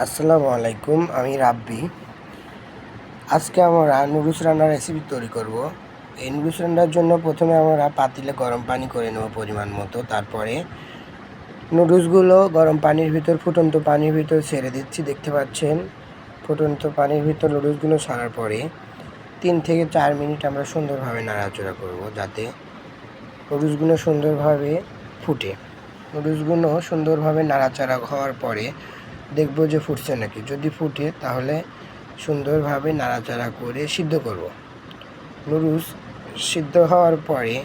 আসসালামু আলাইকুম, আমি রাব্বি। আজকে আমরা নুডলস রান্নার রেসিপি তৈরি করব। এই নুডলস রান্নার জন্য প্রথমে আমরা পাতিলে গরম পানি করে নেব পরিমাণ মতো। তারপরে নুডলসগুলো গরম পানির ভিতর, ফুটন্ত পানির ভিতর ছেড়ে দিচ্ছি। দেখতে পাচ্ছেন ফুটন্ত পানির ভিতর নুডলসগুলো ছাড়ার পরে 3 থেকে 4 মিনিট আমরা সুন্দরভাবে নাড়াচাড়া করব, যাতে নুডলসগুলো সুন্দরভাবে ফুটে। নুডলসগুলো সুন্দরভাবে নাড়াচাড়া হওয়ার পরে দেখব যে ফুটছে নাকি। যদি ফুটে তাহলে সুন্দরভাবে নাড়াচাড়া করে সিদ্ধ করব। নুডলস সিদ্ধ হওয়ার পরে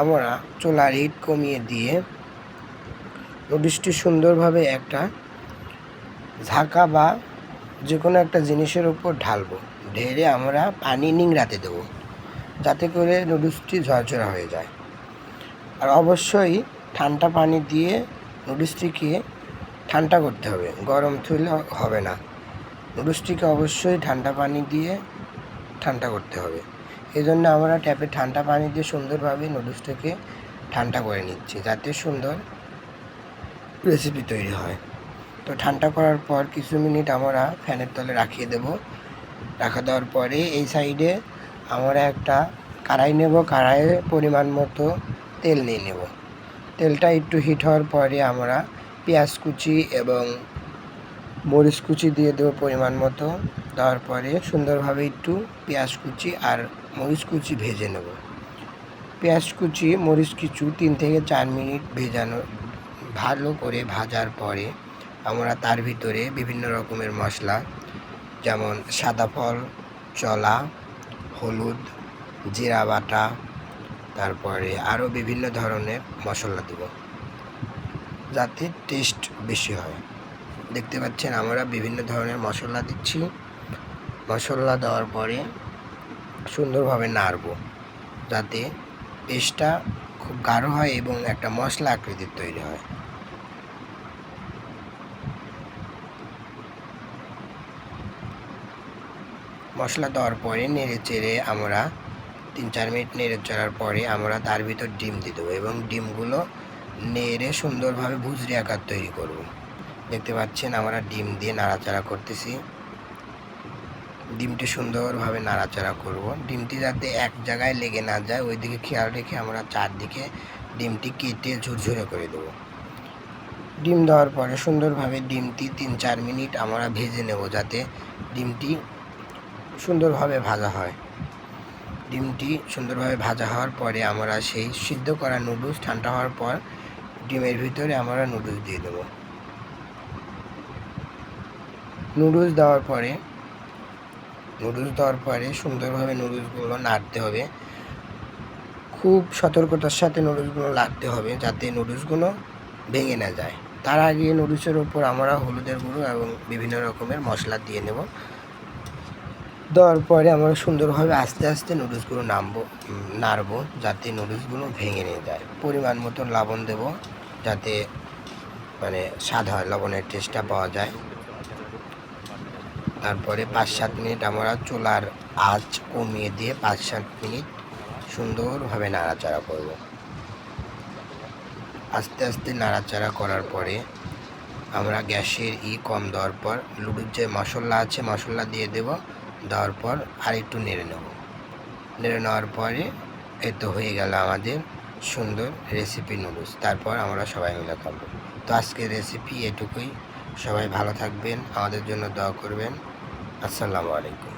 আমরা চুলার হিট কমিয়ে দিয়ে নুডলসটি সুন্দরভাবে একটা ঝাঁকা বা যে কোনো একটা জিনিসের উপর ঢালবো। ঢেলে আমরা পানি নিংড়াতে দেবো, যাতে করে নুডলসটি ঝরঝরা হয়ে যায়। আর অবশ্যই ঠান্ডা পানি দিয়ে নুডলসটিকে ঠান্ডা করতে হবে, গরম থুলে হবে না। নুডলসটিকে অবশ্যই ঠান্ডা পানি দিয়ে ঠান্ডা করতে হবে। এই জন্য আমরা ট্যাপে ঠান্ডা পানি দিয়ে সুন্দরভাবে নুডলসটাকে ঠান্ডা করে নিচ্ছি, যাতে সুন্দর রেসিপি তৈরি হয়। তো ঠান্ডা করার পর কিছু মিনিট আমরা ফ্যানের তলে রাখিয়ে দেব। রাখা দেওয়ার পরে এই সাইডে আমরা একটা কড়াই নেব। কড়াইয়ে পরিমাণ মতো তেল নিয়ে নেব। তেলটা একটু হিট হওয়ার পরে আমরা পেঁয়াজ কুচি এবং মরিচ কুচি দিয়ে দেবো পরিমাণ মতো। দেওয়ার পরে সুন্দরভাবে একটু পেঁয়াজ কুচি আর মরিচ কুচি ভেজে নেব। পেঁয়াজ কুচি মরিচ কুচি 3 থেকে 4 মিনিট ভালো করে ভাজার পরে আমরা তার ভিতরে বিভিন্ন রকমের মশলা, যেমন সাদা ফল, চলা, হলুদ, জিরা বাটা, তারপরে আরও বিভিন্ন ধরনের মশলা দেব, যাতে টেস্ট বেশি হয়। দেখতে পাচ্ছেন আমরা বিভিন্ন ধরনের মশলা দিচ্ছি। মশলা দেওয়ার পরে সুন্দরভাবে নাড়ব, যাতে পেস্টটা খুব গাঢ় হয় এবং একটা মশলা আকৃতির তৈরি হয়। মশলা দেওয়ার পরে নেড়ে চেড়ে আমরা 3-4 মিনিট নেড়ে চড়ার পরে আমরা তার ভিতর ডিম দিয়ে দেবো এবং ডিমগুলো নেড়ে সুন্দরভাবে ভুজরি আকার তৈরি করব। দেখতে পাচ্ছেন আমরা ডিম দিয়ে নাড়াচাড়া করতেছি। ডিমটি সুন্দরভাবে নাড়াচাড়া করব। ডিমটি যাতে এক জায়গায় লেগে না যায় ওই দিকে খেয়াল রেখে আমরা চারদিকে ডিমটি কেটে ঝুরঝুরে করে দেবো। ডিম দেওয়ার পরে সুন্দরভাবে ডিমটি 3-4 মিনিট আমরা ভেজে নেব, যাতে ডিমটি সুন্দরভাবে ভাজা হয়। ডিমটি সুন্দরভাবে ভাজা হওয়ার পরে আমরা সেই সিদ্ধ করা নুডলস ঠান্ডা হওয়ার পর ডিমের ভিতরে আমরা নুডলস দিয়ে দেবো। নুডলস দেওয়ার পরে সুন্দরভাবে নুডলসগুলো নাড়তে হবে। খুব সতর্কতার সাথে নুডলসগুলো নাড়তে হবে, যাতে নুডলসগুলো ভেঙে না যায়। তার আগে নুডলসের ওপর আমরা হলুদের গুঁড়ো এবং বিভিন্ন রকমের মশলা দিয়ে নেব। দেওয়ার পরে আমরা সুন্দরভাবে আস্তে আস্তে নুডলসগুলো নাড়বো, যাতে নুডলসগুলো ভেঙে নিয়ে যায়। পরিমাণ মতো লবণ দেব, যাতে স্বাদ হয়, লবণের টেস্টটা পাওয়া যায়। তারপরে 5-7 মিনিট আমরা চুলার আঁচ কমিয়ে দিয়ে 5-7 মিনিট সুন্দরভাবে নাড়াচাড়া করব। আস্তে আস্তে নাড়াচাড়া করার পরে আমরা গ্যাসের কম দেওয়ার পর নুডলস যে মশলা আছে মশলা দিয়ে দেব। দেওয়ার পর আর একটু নেড়ে নেব। নেড়ে নেওয়ার পরে এই তো হয়ে গেল আমাদের সুন্দর রেসিপি নুডলস। তারপর আমরা সবাই মিলে খাবো। তো আজকের রেসিপি এটুকুই। সবাই ভালো থাকবেন, আমাদের জন্য দোয়া করবেন। আসসালামু আলাইকুম।